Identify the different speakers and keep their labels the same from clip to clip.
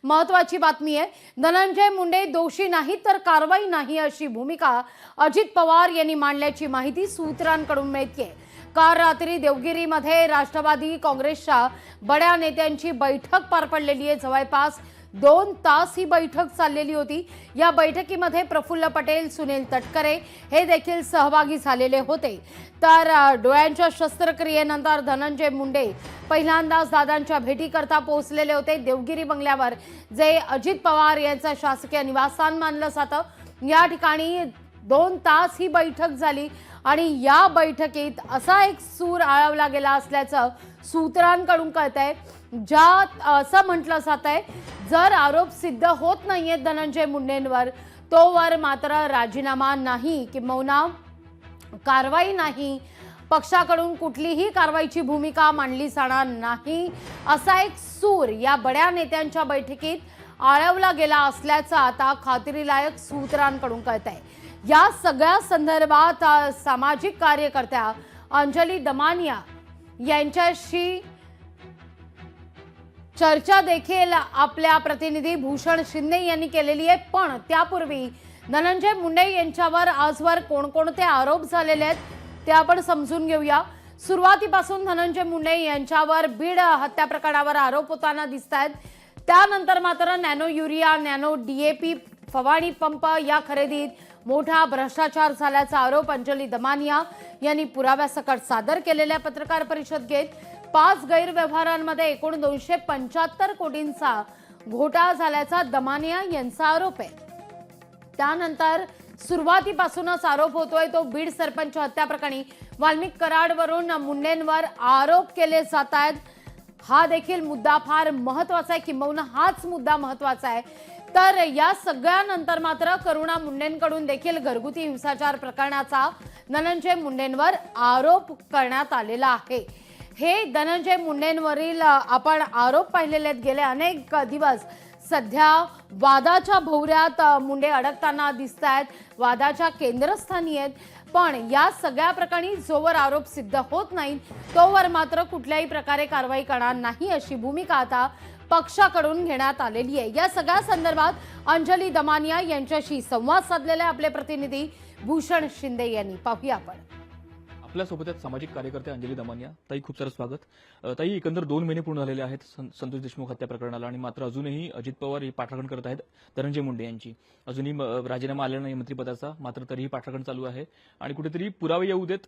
Speaker 1: महत्त्वाची बातमी आहे। धनंजय मुंडे दोषी नाहीत तर कारवाई नाही अशी भूमिका अजित पवार यांनी मांडल्याची माहिती सूत्रांकडून मिळते। काल रात्री देवगिरीमध्ये राष्ट्रवादी काँग्रेसच्या बड्या नेत्यांची बैठक पार पडलेली आहे। जवळपास 2 तास ही बैठक चाललेली होती। या बैठकीमध्ये प्रफुल्ल पटेल, सुनील तटकरे हे देखील सहभागी झालेले होते। तर डोळ्यांच्या शस्त्रक्रियेनंतर धनंजय मुंडे पहिल्यांदाच दादांच्या भेटीकरता पोहोचलेले होते देवगिरी बंगल्यावर, जे अजित पवार यांचं शासकीय निवासस्थान मानलं जातं। या ठिकाणी 2 तास ही बैठक झाली आणि या बैठकीत असा एक सूर आळवला गेला असल्याचं सूत्रांकडून कळतंय, ज्यात असं म्हटलं जातंय जर आरोप सिद्ध होत नाहीयेत धनंजय मुंडेंवर तोवर मात्र राजीनामा नाही, किंबहुना कारवाई नाही, पक्षाकडून कुठलीही कारवाईची भूमिका मांडली जाणार नाही, असा एक सूर या बड्या नेत्यांच्या बैठकीत आळवला गेला असल्याचं आता खात्रीलायक सूत्रांकडून कळतंय। या सगळ्या संदर्भात सामाजिक कार्यकर्त्या अंजली दमानिया यांच्याशी चर्चा देखील आपल्या प्रतिनिधी भूषण शिंदे यांनी केलेली आहे। पण त्यापूर्वी धनंजय मुंडे यांच्यावर आजवर कोणकोणते आरोप झालेले आहेत ते आपण समजून घेऊया। सुरुवातीपासून धनंजय मुंडे यांच्यावर बीड हत्या प्रकरणावर आरोप होताना दिसतात। त्यानंतर मात्र नॅनो युरिया, नॅनो डीएपी फवारणी पंप या खरेदीत मोठा भ्रष्टाचार झाल्याचा आरोप अंजली दमानिया यांनी पुराव्यासकट सादर केलेल्या पत्रकार परिषद घेत 5 गैरव्यवहारांमध्ये एकूण 275 कोटींचा घोटाळा झाल्याचा दमानिया यांचा आरोप आहे। त्यानंतर सुरुवातीपासूनच आरोप होतोय तो बीड सरपंच हत्या प्रकरणी वाल्मिक कराडवरून मुंडेंवर आरोप केले जात आहेत। हा देखील मुद्दा फार महत्त्वाचा आहे, किंबहुना हाच मुद्दा महत्त्वाचा आहे। तर या सगळ्यानंतर मात्र करुणा मुंडेंकडून देखील घरगुती हिंसाचार प्रकरणाचा धनंजय मुंडेंवर आरोप करण्यात आलेला आहे। हे धनंजय मुंडेंवरील आपण आरोप पाहिलेले आहेत गेले अनेक दिवस। सध्या वादाच्या भोवऱ्यात मुंडे अडकताना दिसत आहेत, वादाच्या केंद्रस्थानी आहेत। पण या सगळ्या प्रकरणी जोवर आरोप सिद्ध होत नाही तोवर मात्र कुठल्याही प्रकारे कारवाई करणार नाही अशी भूमिका आता पक्षाकडून घेण्यात आलेली आहे। या सगळ्या संदर्भात अंजली दमानिया यांच्याशी संवाद साधलेले आपले प्रतिनिधी भूषण शिंदे यांनी। पाहूया आपण।
Speaker 2: आपल्या सोबत आहेत सामाजिक कार्यकर्ते अंजली दमानिया। ताई, खूप सारं स्वागत। ताई, एकंदर 2 महिने पूर्ण झालेले आहेत संतोष देशमुख हत्या प्रकरणाला आणि मात्र अजूनही अजित पवार ही पाठराखण करत आहेत धनंजय मुंडे यांची। अजूनही राजीनामा आलेला नाही मंत्रिपदाचा, मात्र तरीही पाठराखण चालू आहे आणि कुठेतरी पुरावे येऊ देत,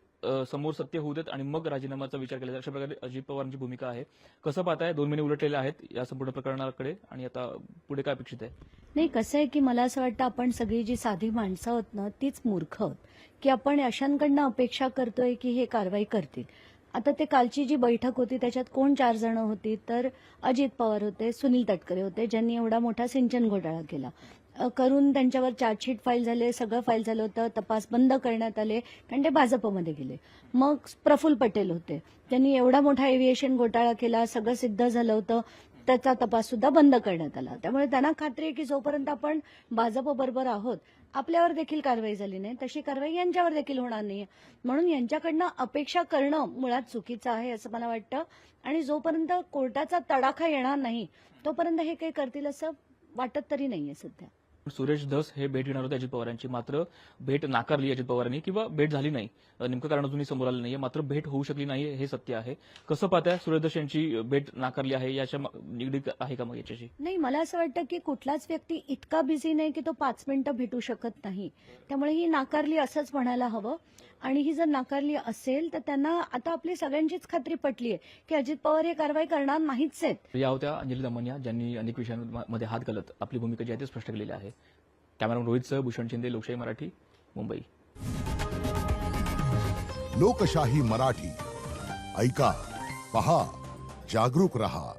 Speaker 2: समोर सत्य होऊ देत आणि मग राजीनामाचा विचार केला जाईल, अशा प्रकारे अजित पवारांची भूमिका आहे। कसं पाहताय? 2 महिने उलटलेले आहेत या संपूर्ण प्रकरणाकडे आणि आता पुढे काय अपेक्षित आहे?
Speaker 3: नाही, कसं आहे की मला असं वाटतं आपण सगळी जी साधी माणसं आहोत ना तीच मूर्ख आहोत की आपण अशांकडनं अपेक्षा करतोय की हे कारवाई करतील। आता ते कालची जी बैठक होती त्याच्यात कोण 4 जण होती तर अजित पवार होते, सुनील तटकरे होते, ज्यांनी एवढा मोठा सिंचन घोटाळा केला करून त्यांच्यावर चार्जशीट फाईल झाले, सगळं फाईल झालं होतं, तपास बंद करण्यात आले कारण ते भाजपमध्ये गेले। मग प्रफुल्ल पटेल होते, त्यांनी एवढा मोठा एव्हिएशन घोटाळा केला, सगळं सिद्ध झालं होतं, त्याचा तपास सुद्धा बंद करण्यात आला। त्यामुळे त्यांना खात्री आहे की जोपर्यंत आपण भाजपबरोबर आहोत आपल्यावर देखील कारवाई झाली नाही तशी कारवाई यांच्यावर देखील होणार नाही। म्हणून यांच्याकडनं अपेक्षा करणं मुळात चुकीचं आहे असं मला वाटतं आणि जोपर्यंत कोर्टाचा तडाखा येणार नाही तोपर्यंत हे काही करतील असं वाटत तरी नाहीये सध्या।
Speaker 2: सुरेश धस हे भेट घेणार होते अजित पवारांची, मात्र भेट नाकारली अजित पवारांनी किंवा भेट झाली नाही। नेमकं कारण अजूनही समोर आलं नाहीये, मात्र भेट होऊ शकली नाही हे सत्य आहे। कसं पाहताय? सुरेश धस यांची भेट नाकारली आहे, याच्या निगडीत आहे का मग याच्याशी?
Speaker 3: नाही, मला असं वाटतं की कुठलाच व्यक्ती इतका बिझी नाही की तो 5 मिनिटं भेटू शकत नाही, त्यामुळे ही नाकारली असंच म्हणायला हवं। आणि ही जर नाकारली असेल तर त्यांना आता आपली सगळ्यांचीच खात्री पटली आहे की अजित पवार हे कारवाई करणार नाहीच आहेत।
Speaker 2: या होत्या अंजली दमानिया, ज्यांनी अनेक विषयांमध्ये हात घालत आपली भूमिका जी आहे ती स्पष्ट केलेली आहे। कॅमेरामन रोहितसह भूषण शिंदे, लोकशाही मराठी, मुंबई।
Speaker 4: लोकशाही मराठी ऐका, पहा, जागरूक रहा।